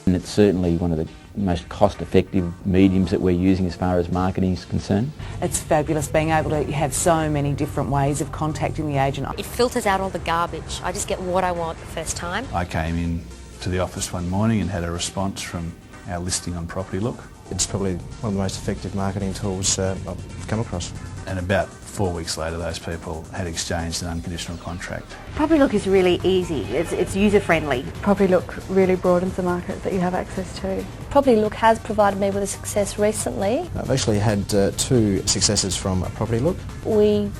And it's certainly one of the most cost-effective mediums that we're using as far as marketing is concerned. It's fabulous being able to have so many different ways of contacting the agent. It filters out all the garbage. I just get what I want the first time. I came in to the office one morning and had a response from our listing on PropertyLook. It's probably one of the most effective marketing tools I've come across. And about 4 weeks later, those people had exchanged an unconditional contract. PropertyLook is really easy. It's user-friendly. PropertyLook really broadens the market that you have access to. PropertyLook has provided me with a success recently. I've actually had 2 successes from PropertyLook. We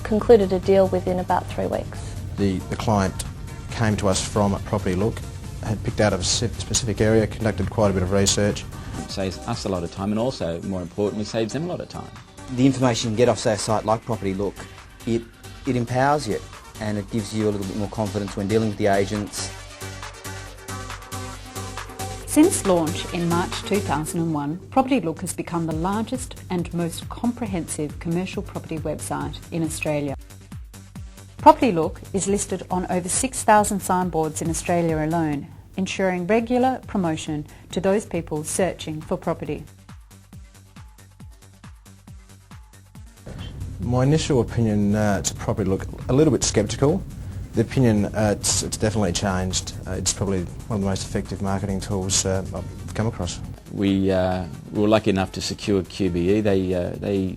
concluded a deal within about 3 weeks. The client came to us from PropertyLook, had picked out a specific area, conducted quite a bit of research. It saves us a lot of time and also, more importantly, saves them a lot of time. The information you get off, say, a site like PropertyLook, it empowers you and it gives you a little bit more confidence when dealing with the agents. Since launch in March 2001, PropertyLook has become the largest and most comprehensive commercial property website in Australia. PropertyLook is listed on over 6,000 signboards in Australia alone, ensuring regular promotion to those people searching for property. My initial opinion to PropertyLook, a little bit sceptical. The opinion, it's definitely changed. It's probably one of the most effective marketing tools I've come across. We were lucky enough to secure QBE. They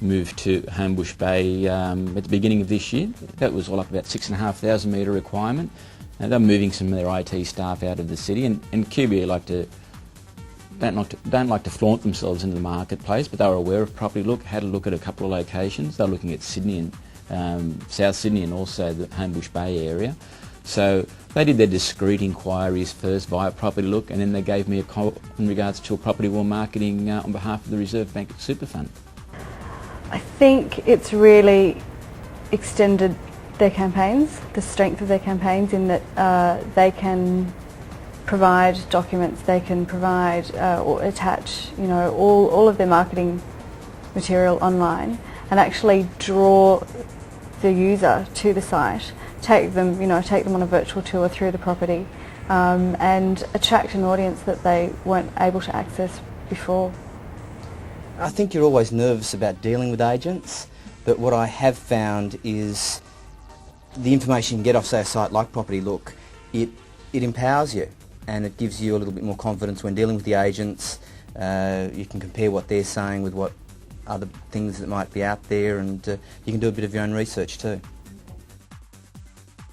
moved to Homebush Bay at the beginning of this year. That was all up about 6,500 metre requirement. And they're moving some of their IT staff out of the city, and QBE don't like to flaunt themselves into the marketplace, but they were aware of PropertyLook, had a look at a couple of locations. They were looking at Sydney and South Sydney and also the Homebush Bay area. So they did their discreet inquiries first via PropertyLook, and then they gave me a call in regards to a property wall marketing on behalf of the Reserve Bank Super Fund. I think it's really extended their campaigns, the strength of their campaigns, in that they can provide documents, they can provide or attach, all of their marketing material online, and actually draw the user to the site, take them on a virtual tour through the property, and attract an audience that they weren't able to access before. I think you're always nervous about dealing with agents, but what I have found is the information you get off, say, a site like PropertyLook, it empowers you and it gives you a little bit more confidence when dealing with the agents. You can compare what they're saying with what other things that might be out there, and you can do a bit of your own research too.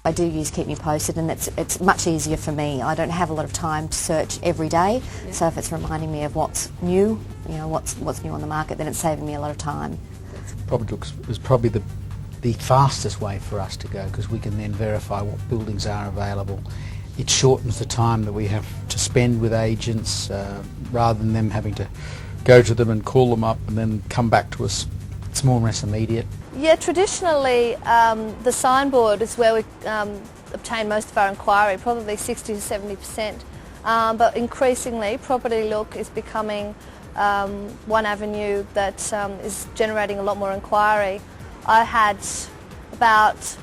I do use Keep Me Posted, and it's much easier for me. I don't have a lot of time to search every day, so if it's reminding me of what's new, what's new on the market, then it's saving me a lot of time. PropertyLook is probably the fastest way for us to go, because we can then verify what buildings are available. It shortens the time that we have to spend with agents, rather than them having to go to them and call them up and then come back to us. It's more or less immediate. Yeah, traditionally the signboard is where we obtain most of our inquiry, probably 60 to 70%. But increasingly, PropertyLook is becoming one avenue that is generating a lot more inquiry. I had about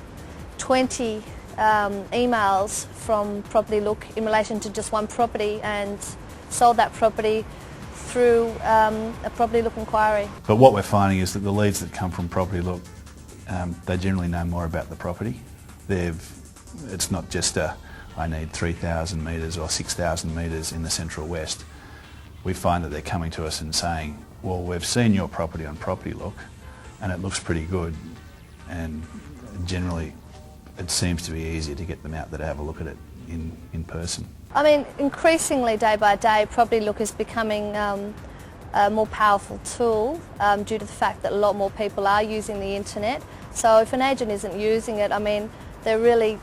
20 emails from PropertyLook in relation to just one property, and sold that property through a PropertyLook inquiry. But what we're finding is that the leads that come from PropertyLook, they generally know more about the property. It's not just I need 3,000 metres or 6,000 metres in the Central West. We find that they're coming to us and saying, well, we've seen your property on PropertyLook and it looks pretty good, and generally it seems to be easier to get them out there to have a look at it in person. I mean, increasingly day by day, PropertyLook is becoming a more powerful tool due to the fact that a lot more people are using the internet. So if an agent isn't using it, I mean, they're really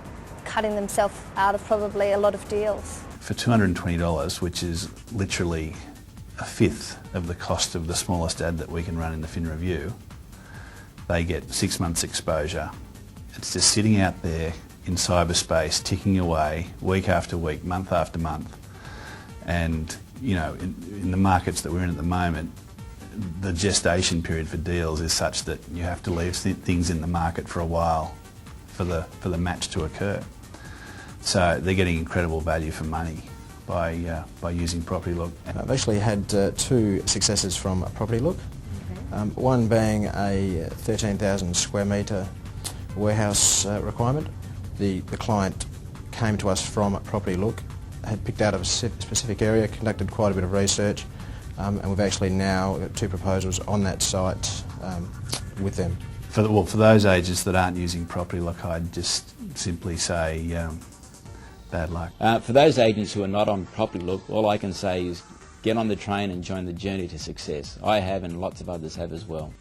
cutting themselves out of probably a lot of deals. For $220, which is literally a fifth of the cost of the smallest ad that we can run in the Fin Review, they get 6 months exposure. It's just sitting out there in cyberspace, ticking away week after week, month after month. And in the markets that we're in at the moment, the gestation period for deals is such that you have to leave things in the market for a while for the match to occur. So they're getting incredible value for money by using PropertyLook. I've actually had two successes from PropertyLook. One being a 13,000 square metre warehouse requirement. The client came to us from PropertyLook, had picked out a specific area, conducted quite a bit of research, and we've actually now got two proposals on that site with them. For those agents that aren't using PropertyLook, I'd just simply say bad luck. For those agents who are not on PropertyLook, all I can say is get on the train and join the journey to success. I have, and lots of others have as well.